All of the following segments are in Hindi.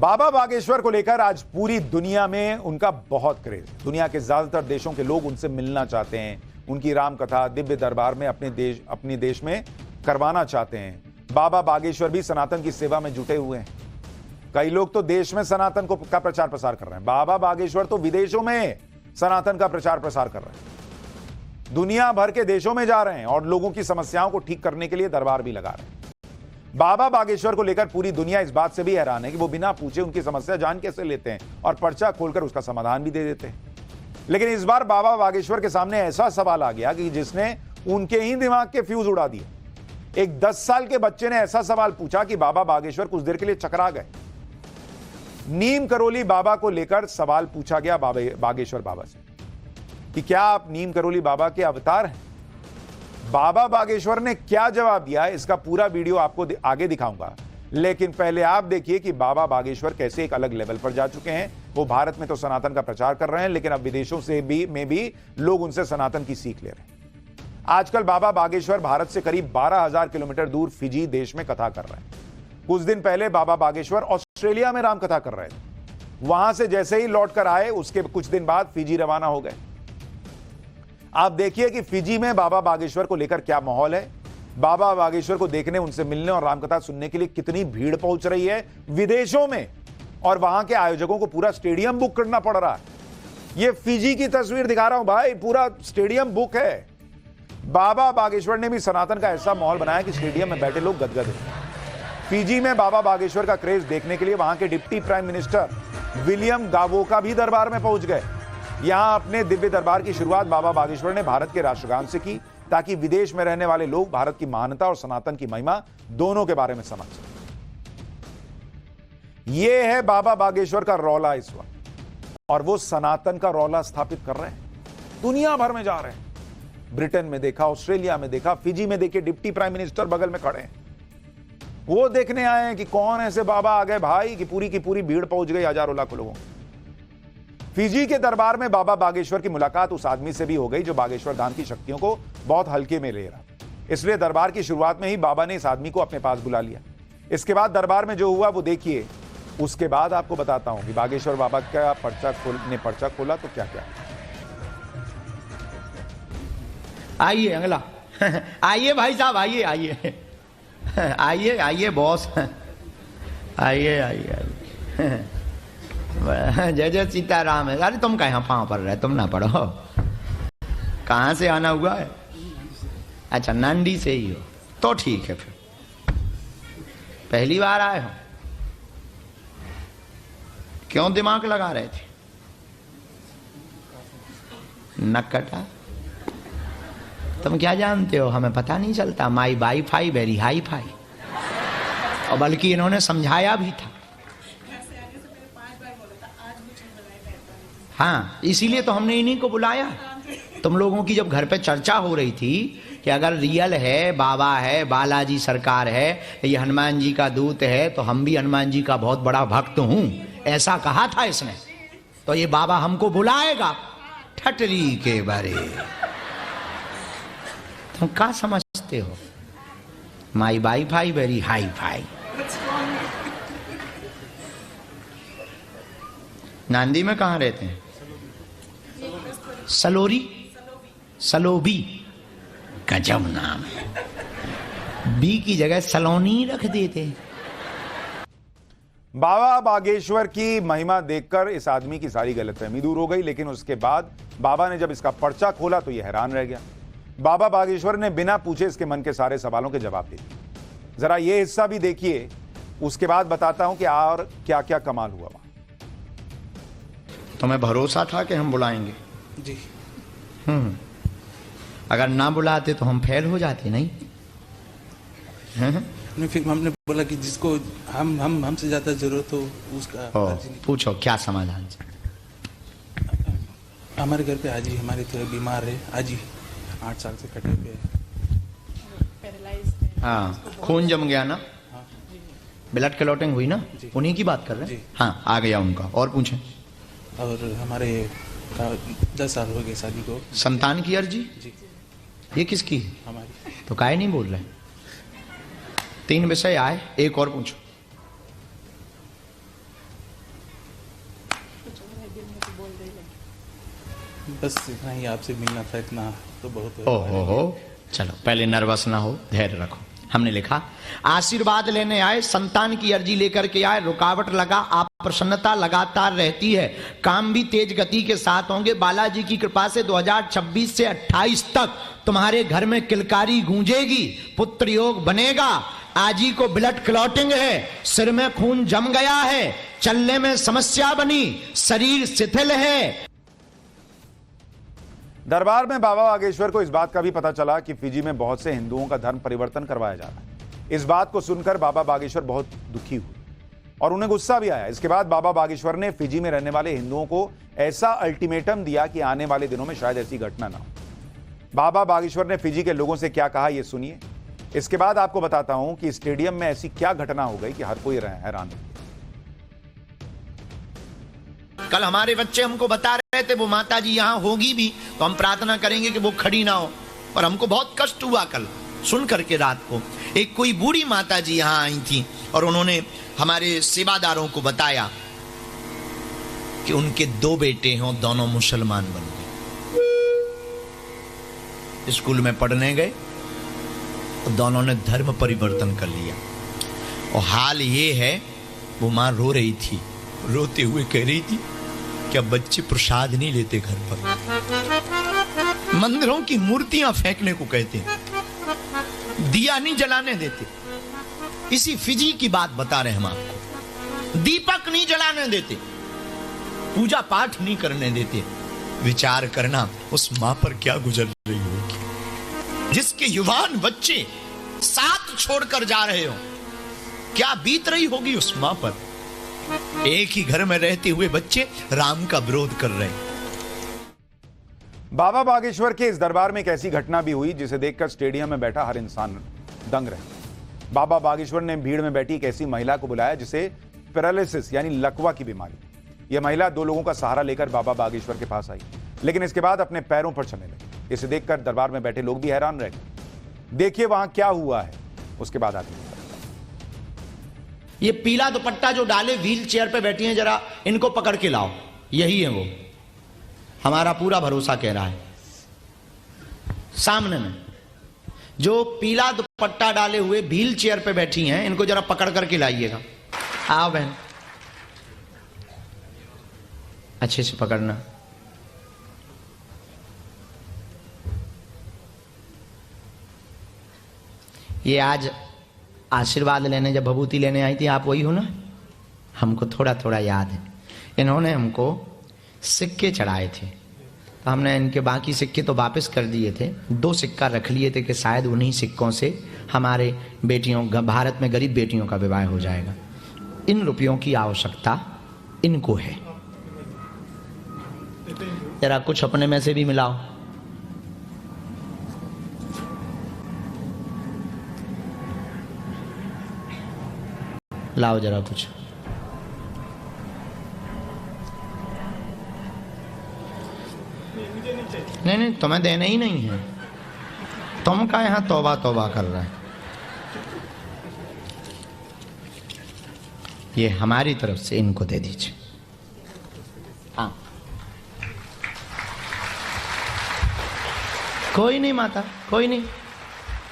बाबा बागेश्वर को लेकर आज पूरी दुनिया में उनका बहुत क्रेज है। दुनिया के ज्यादातर देशों के लोग उनसे मिलना चाहते हैं, उनकी राम कथा दिव्य दरबार में अपने देश में करवाना चाहते हैं। बाबा बागेश्वर भी सनातन की सेवा में जुटे हुए हैं। कई लोग तो देश में सनातन का प्रचार प्रसार कर रहे हैं। बाबा बागेश्वर तो विदेशों में सनातन का प्रचार प्रसार कर रहे हैं, दुनिया भर के देशों में जा रहे हैं और लोगों की समस्याओं को ठीक करने के लिए दरबार भी लगा रहे हैं। बाबा बागेश्वर को लेकर पूरी दुनिया इस बात से भी हैरान है कि वो बिना पूछे उनकी समस्या जान कैसे लेते हैं और पर्चा खोलकर उसका समाधान भी दे देते हैं। लेकिन इस बार बाबा बागेश्वर के सामने ऐसा सवाल आ गया कि जिसने उनके ही दिमाग के फ्यूज उड़ा दिए। एक 10 साल के बच्चे ने ऐसा सवाल पूछा कि बाबा बागेश्वर कुछ देर के लिए चकरा गए। नीम करोली बाबा को लेकर सवाल पूछा गया बागेश्वर बाबा से कि क्या आप नीम करोली बाबा के अवतार हैं। बाबा बागेश्वर ने क्या जवाब दिया, इसका पूरा वीडियो आपको आगे दिखाऊंगा। लेकिन पहले आप देखिए कि बाबा बागेश्वर कैसे एक अलग लेवल पर जा चुके हैं। वो भारत में तो सनातन का प्रचार कर रहे हैं, लेकिन अब विदेशों से भी लोग उनसे सनातन की सीख ले रहे हैं। आजकल बाबा बागेश्वर भारत से करीब 12,000 किलोमीटर दूर फिजी देश में कथा कर रहे हैं। कुछ दिन पहले बाबा बागेश्वर ऑस्ट्रेलिया में राम कथा कर रहे थे। वहां से जैसे ही लौट कर आए, उसके कुछ दिन बाद फिजी रवाना हो गए। आप देखिए कि फिजी में बाबा बागेश्वर को लेकर क्या माहौल है। बाबा बागेश्वर को देखने, उनसे मिलने और रामकथा सुनने के लिए कितनी भीड़ पहुंच रही है विदेशों में, और वहां के आयोजकों को पूरा स्टेडियम बुक करना पड़ रहा है। यह फिजी की तस्वीर दिखा रहा हूं भाई, पूरा स्टेडियम बुक है। बाबा बागेश्वर ने भी सनातन का ऐसा माहौल बनाया कि स्टेडियम में बैठे लोग गदगद हैं। फिजी में बाबा बागेश्वर का क्रेज देखने के लिए वहां के डिप्टी प्राइम मिनिस्टर विलियम गावोका भी दरबार में पहुंच गए। यहां अपने दिव्य दरबार की शुरुआत बाबा बागेश्वर ने भारत के राष्ट्रगान से की, ताकि विदेश में रहने वाले लोग भारत की महानता और सनातन की महिमा दोनों के बारे में समझ सकें। यह है बाबा बागेश्वर का रौला इस वक्त, और वो सनातन का रौला स्थापित कर रहे हैं। दुनिया भर में जा रहे हैं। ब्रिटेन में देखा, ऑस्ट्रेलिया में देखा, फिजी में देखिए डिप्टी प्राइम मिनिस्टर बगल में खड़े हैं। वो देखने आए हैं कि कौन ऐसे बाबा आ गए भाई कि पूरी की पूरी भीड़ पहुंच गई, हजारों लाखों लोगों। फिजी के दरबार में बाबा बागेश्वर की मुलाकात उस आदमी से भी हो गई जो बागेश्वर धाम की शक्तियों को बहुत हल्के में ले रहा। इसलिए दरबार की शुरुआत में ही बाबा ने इस आदमी को अपने पास बुला लिया। इसके बाद दरबार में जो हुआ वो देखिए। उसके बाद आपको बताता हूं कि बागेश्वर बाबा का पर्चा खोला तो क्या क्या। आइए अगला आइए भाई साहब, आइए आइए आइए आइए बॉस, आइए आइए आइए। जय जय सीताराम है। अरे तुम कहाँ पाँव पर रहे, तुम ना पढ़ो। कहाँ से आना हुआ है? अच्छा, नांडी से ही हो तो ठीक है। फिर पहली बार आए हो, क्यों दिमाग लगा रहे थे? नक्कटा, तुम क्या जानते हो, हमें पता नहीं चलता। माई वाईफाई वेरी हाई फाई। और बल्कि इन्होंने समझाया भी था। हाँ, इसीलिए तो हमने इन्हीं को बुलाया। तुम लोगों की जब घर पे चर्चा हो रही थी कि अगर रियल है, बाबा है, बालाजी सरकार है, ये हनुमान जी का दूत है, तो हम भी हनुमान जी का बहुत बड़ा भक्त हूं, ऐसा कहा था इसने, तो ये बाबा हमको बुलाएगा। ठटरी के बारे तुम क्या समझते हो? माई वाईफाई वेरी हाई फाई। नांदी में कहाँ रहते हैं? सलोरी, सलोबी, गजब नाम है। बी की जगह सलोनी रख देते। बाबा बागेश्वर की महिमा देखकर इस आदमी की सारी गलतफहमी दूर हो गई। लेकिन उसके बाद बाबा ने जब इसका पर्चा खोला तो यह हैरान रह गया। बाबा बागेश्वर ने बिना पूछे इसके मन के सारे सवालों के जवाब दे दिए। जरा यह हिस्सा भी देखिए, उसके बाद बताता हूं कि और क्या क्या कमाल हुआ वहां। तुम्हें भरोसा था कि हम बुलाएंगे? जी। अगर ना बुलाते तो हम फेल हो जाते, नहीं? फिर हमने बोला कि जिसको हमसे ज्यादा जरूरत हो उसका। पूछो क्या समाधान? हमारे घर पे हाजी हमारे थोड़े बीमार है, हाजी 8 साल से कटे हुए हैं। हाँ, खून जम गया ना? हाँ। ब्लड क्लॉटिंग हुई ना? उन्हीं की बात कर रहे हैं। हाँ, आ गया उनका। और पूछें। और हमारे 10 साल हो गए शादी को। संतान की अर्जी? जी। ये किसकी? हमारी। तो काहे नहीं बोल रहे? 3 विषय आए, एक और पूछो। बस इतना ही आपसे मिलना था, इतना तो बहुत हो। चलो पहले नर्वस ना हो, धैर्य रखो। हमने लिखा आशीर्वाद लेने आए, संतान की अर्जी लेकर के आए, रुकावट लगा, आप प्रसन्नता लगातार रहती है, काम भी तेज गति के साथ होंगे। बालाजी की कृपा से 2026 से 28 तक तुम्हारे घर में किलकारी गूंजेगी, पुत्र योग बनेगा। आजी को ब्लड क्लॉटिंग है, सिर में खून जम गया है, चलने में समस्या बनी, शरीर शिथिल है। दरबार में बाबा बागेश्वर को इस बात का भी पता चला कि फिजी में बहुत से हिंदुओं का धर्म परिवर्तन करवाया जा रहा है। इस बात को सुनकर बाबा बागेश्वर बहुत दुखी हुए और उन्हें गुस्सा भी आया। इसके बाद बाबा बागेश्वर ने फिजी में रहने वाले हिंदुओं को ऐसा अल्टीमेटम दिया कि आने वाले दिनों में शायद ऐसी घटना ना हो। बाबा बागेश्वर ने फिजी के लोगों से क्या कहा, यह सुनिए। इसके बाद आपको बताता हूं कि स्टेडियम में ऐसी क्या घटना हो गई कि हर कोई हैरान हो। कल हमारे बच्चे हमको बता रहे थे वो माता जी यहाँ होगी भी, तो हम प्रार्थना करेंगे कि वो खड़ी ना हो। और हमको बहुत कष्ट हुआ कल सुन करके रात को। एक कोई बूढ़ी माता जी यहाँ आई थी और उन्होंने हमारे सेवादारों को बताया कि उनके 2 बेटे हैं, दोनों मुसलमान बन गए, स्कूल में पढ़ने गए और दोनों ने धर्म परिवर्तन कर लिया। और हाल ये है, वो माँ रो रही थी, रोते हुए कह रही थी कि अब बच्चे प्रसाद नहीं लेते घर पर, मंदिरों की मूर्तियां फेंकने को कहते हैं, दिया नहीं जलाने देते। इसी फिजी की बात बता रहे हम आपको। दीपक नहीं जलाने देते, पूजा पाठ नहीं करने देते। विचार करना उस मां पर क्या गुजर रही होगी, जिसके युवान बच्चे साथ छोड़कर जा रहे हो, क्या बीत रही होगी उस मां पर। एक ही घर में रहते हुए बच्चे राम का विरोध कर रहे हैं। बाबा बागेश्वर के इस दरबार में एक ऐसी घटना भी हुई जिसे देखकर स्टेडियम में बैठा हर इंसान दंग रहा। बाबा बागेश्वर ने भीड़ में बैठी एक ऐसी महिला को बुलाया जिसे पैरालिसिस यानी लकवा की बीमारी। यह महिला 2 लोगों का सहारा लेकर बाबा बागेश्वर के पास आई, लेकिन इसके बाद अपने पैरों पर चलने लगी। इसे देखकर दरबार में बैठे लोग भी हैरान रह गए। देखिए वहां क्या हुआ है, उसके बाद आगे। ये पीला दुपट्टा जो डाले व्हील चेयर पे बैठी हैं, जरा इनको पकड़ के लाओ। यही है वो, हमारा पूरा भरोसा कह रहा है। सामने में जो पीला दुपट्टा डाले हुए व्हील चेयर पे बैठी हैं, इनको जरा पकड़ करके लाइएगा। आओ बहन, अच्छे से पकड़ना। ये आज आशीर्वाद लेने जब भभूति लेने आई थी, आप वही हो ना? हमको थोड़ा थोड़ा याद है। इन्होंने हमको सिक्के चढ़ाए थे, तो हमने इनके बाकी सिक्के तो वापस कर दिए थे। 2 सिक्का रख लिए थे कि शायद उन्हीं सिक्कों से हमारे बेटियों, भारत में गरीब बेटियों का विवाह हो जाएगा। इन रुपयों की आवश्यकता इनको है। जरा कुछ अपने में से भी मिलाओ। लाओ जरा कुछ। नहीं, तुम्हें देना ही नहीं है। तुम का यहां तौबा तौबा कर रहा है। ये हमारी तरफ से इनको दे दीजिए। हाँ, कोई नहीं माता, कोई नहीं,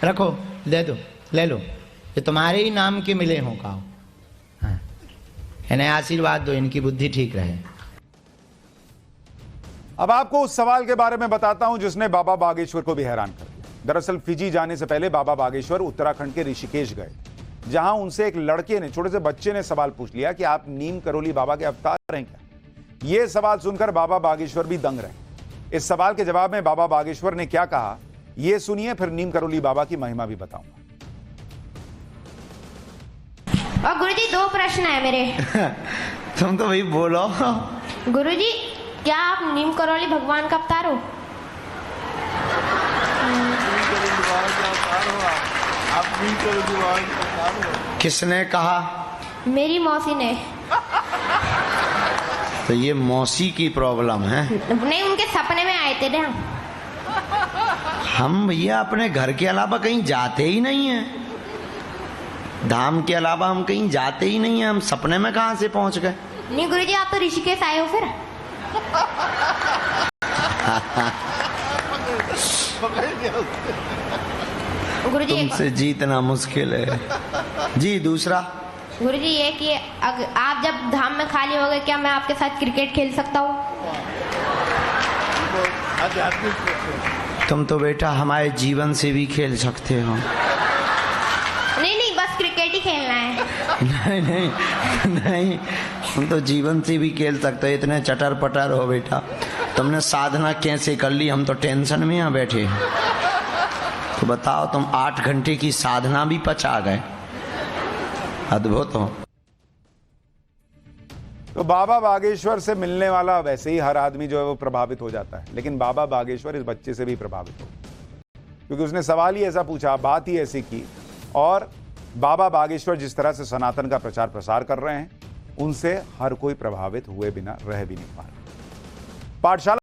रखो, दे दो, ले लो। ये तुम्हारे ही नाम के मिले हों का। हाँ, इन्हें आशीर्वाद दो, इनकी बुद्धि ठीक रहे। अब आपको उस सवाल के बारे में बताता हूं जिसने बाबा बागेश्वर को भी हैरान कर दिया। दरअसल फिजी जाने से पहले बाबा बागेश्वर उत्तराखंड के ऋषिकेश गए, जहां उनसे एक लड़के ने, छोटे से बच्चे ने सवाल पूछ लिया कि आप नीम करोली बाबा के अवतार हैं क्या? यह सवाल सुनकर बाबा बागेश्वर भी दंग रहे। इस सवाल के जवाब में बाबा बागेश्वर ने क्या कहा, यह सुनिए, फिर नीम करोली बाबा की महिमा भी बताऊंगा। और गुरुजी 2 प्रश्न है मेरे। तुम तो भाई बोलो। गुरुजी, क्या आप नीम करौली भगवान का अवतार हो? किसने कहा? मेरी मौसी ने। तो ये मौसी की प्रॉब्लम है। नहीं, उनके सपने में आए थे ना। हम भैया अपने घर के अलावा कहीं जाते ही नहीं हैं। धाम के अलावा हम कहीं जाते ही नहीं हैं। हम सपने में कहां से पहुंच गए? नहीं गुरुजी, आप तो ऋषिकेश आए हो फिर। गुरुजी तुमसे जीतना मुश्किल है। जी दूसरा, गुरुजी ये कि आप जब धाम में खाली हो गए, क्या मैं आपके साथ क्रिकेट खेल सकता हूँ? तुम तो बेटा हमारे जीवन से भी खेल सकते हो। नहीं नहीं, बस क्रिकेट ही खेलना है। नहीं नहीं, तुम तो जीवन से भी खेल सकते हो, इतने चटर पटर हो बेटा। तुमने साधना कैसे कर ली, हम तो टेंशन में यहाँ बैठे। तो बताओ, तुम 8 घंटे की साधना भी पचा गए, अद्भुत हो। तो बाबा बागेश्वर से मिलने वाला वैसे ही हर आदमी जो है वो प्रभावित हो जाता है, लेकिन बाबा बागेश्वर इस बच्चे से भी प्रभावित हो, क्योंकि उसने सवाल ही ऐसा पूछा, बात ही ऐसी की, और बाबा बागेश्वर जिस तरह से सनातन का प्रचार प्रसार कर रहे हैं, उनसे हर कोई प्रभावित हुए बिना रह भी नहीं पा रहा। पाठशाला